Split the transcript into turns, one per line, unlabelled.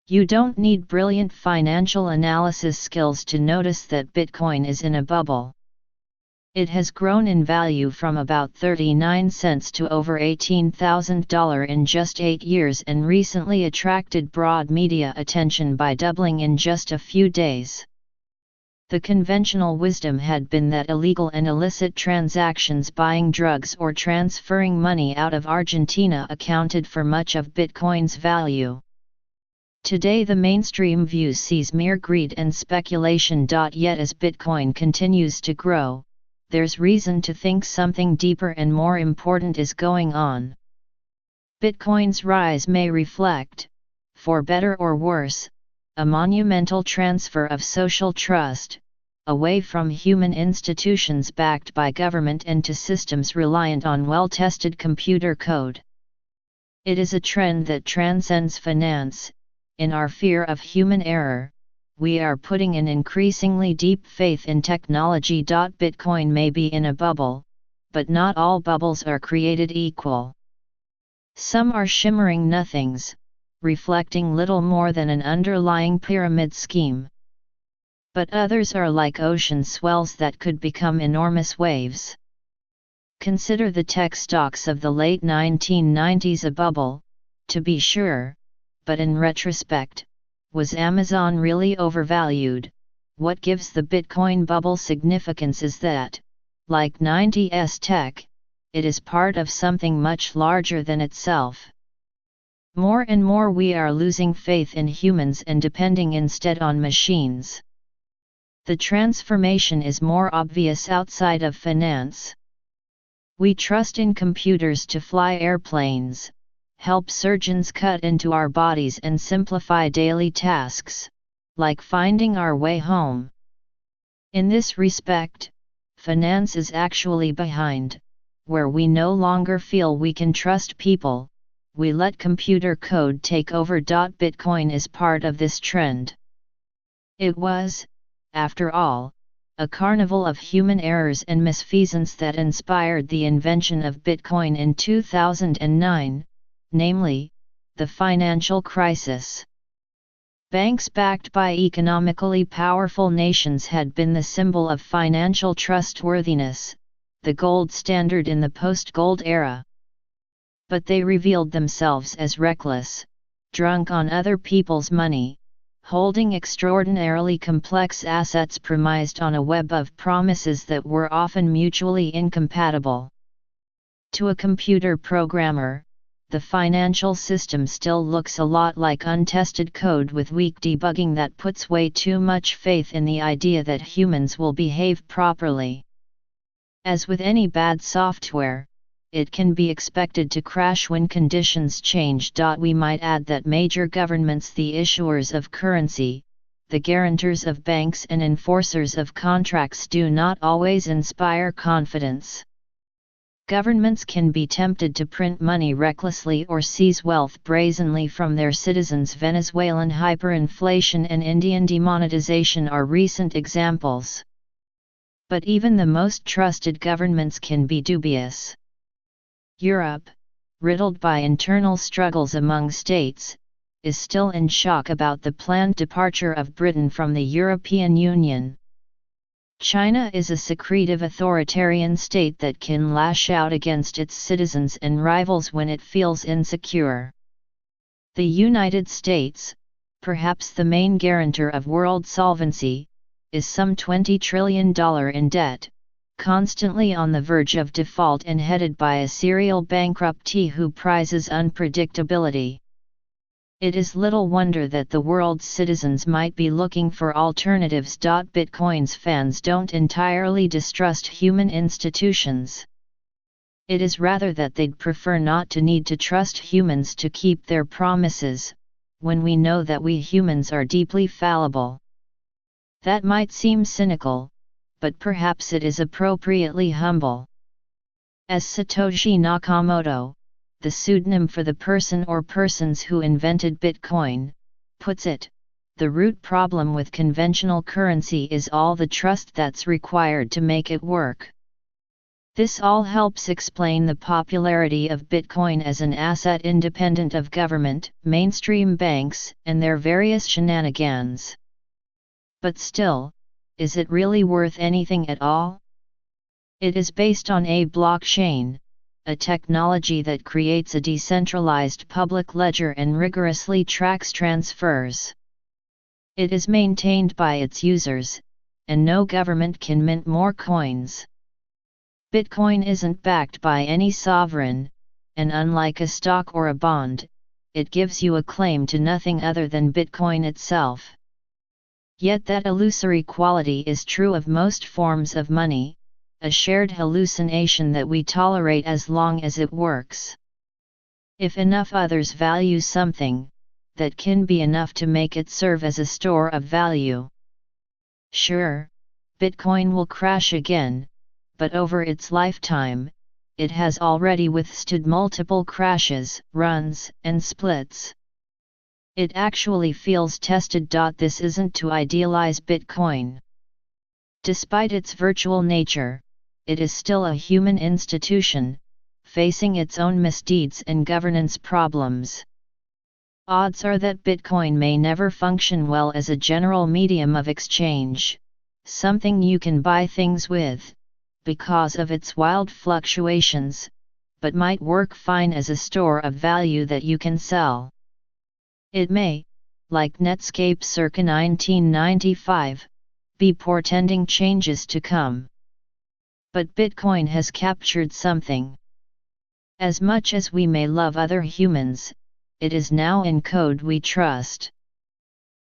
You don't need brilliant financial analysis skills to notice that Bitcoin is in a bubble. It has grown in value from about 39 cents to over $18,000 in just 8 years and recently attracted broad media attention by doubling in just a few days. The conventional wisdom had been that illegal and illicit transactions buying drugs or transferring money out of Argentina accounted for much of Bitcoin's value. Today the mainstream view sees mere greed and speculation. Yet as Bitcoin continues to grow, there's reason to think something deeper and more important is going on. Bitcoin's rise may reflect, for better or worse, a monumental transfer of social trust, away from human institutions backed by government and to systems reliant on well-tested computer code. It is a trend that transcends finance. In our fear of human error, we are putting an increasingly deep faith in technology. Bitcoin may be in a bubble, but not all bubbles are created equal. Some are shimmering nothings, reflecting little more than an underlying pyramid scheme. But others are like ocean swells that could become enormous waves. Consider the tech stocks of the late 1990s a bubble, to be sure, but in retrospect, was Amazon really overvalued? What gives the Bitcoin bubble significance is that, like 90s tech, it is part of something much larger than itself. More and more we are losing faith in humans and depending instead on machines. The transformation is more obvious outside of finance. We trust in computers to fly airplanes, help surgeons cut into our bodies and simplify daily tasks, like finding our way home. In this respect, finance is actually behind. Where we no longer feel we can trust people, we let computer code take over. Bitcoin is part of this trend. It was, after all, a carnival of human errors and misfeasance that inspired the invention of Bitcoin in 2009, namely, the financial crisis. Banks backed by economically powerful nations had been the symbol of financial trustworthiness, the gold standard in the post-gold era. But they revealed themselves as reckless, drunk on other people's money, holding extraordinarily complex assets premised on a web of promises that were often mutually incompatible. To a computer programmer, the financial system still looks a lot like untested code with weak debugging that puts way too much faith in the idea that humans will behave properly. As with any bad software, it can be expected to crash when conditions change. We might add that major governments, the issuers of currency, the guarantors of banks and enforcers of contracts do not always inspire confidence. Governments can be tempted to print money recklessly or seize wealth brazenly from their citizens. Venezuelan hyperinflation and Indian demonetization are recent examples. But even the most trusted governments can be dubious. Europe, riddled by internal struggles among states, is still in shock about the planned departure of Britain from the European Union. China is a secretive authoritarian state that can lash out against its citizens and rivals when it feels insecure. The United States, perhaps the main guarantor of world solvency, is some $20 trillion in debt, constantly on the verge of default and headed by a serial bankruptcy who prizes unpredictability. It is little wonder that the world's citizens might be looking for alternatives. Bitcoin's fans don't entirely distrust human institutions. It is rather that they'd prefer not to need to trust humans to keep their promises, when we know that we humans are deeply fallible. That might seem cynical, but perhaps it is appropriately humble. As Satoshi Nakamoto, the pseudonym for the person or persons who invented Bitcoin, puts it, the root problem with conventional currency is all the trust that's required to make it work. This all helps explain the popularity of Bitcoin as an asset independent of government, mainstream banks, and their various shenanigans. But still, is it really worth anything at all? It is based on a blockchain, a technology that creates a decentralized public ledger and rigorously tracks transfers. It is maintained by its users, and no government can mint more coins. Bitcoin isn't backed by any sovereign, and unlike a stock or a bond, it gives you a claim to nothing other than Bitcoin itself. Yet that illusory quality is true of most forms of money, a shared hallucination that we tolerate as long as it works. If enough others value something, that can be enough to make it serve as a store of value. Sure, Bitcoin will crash again, but over its lifetime, it has already withstood multiple crashes, runs, and splits. It actually feels tested. This isn't to idealize Bitcoin. Despite its virtual nature, it is still a human institution, facing its own misdeeds and governance problems. Odds are that Bitcoin may never function well as a general medium of exchange, something you can buy things with, because of its wild fluctuations, but might work fine as a store of value that you can sell. It may, like Netscape circa 1995, be portending changes to come. But Bitcoin has captured something. As much as we may love other humans, it is now in code we trust.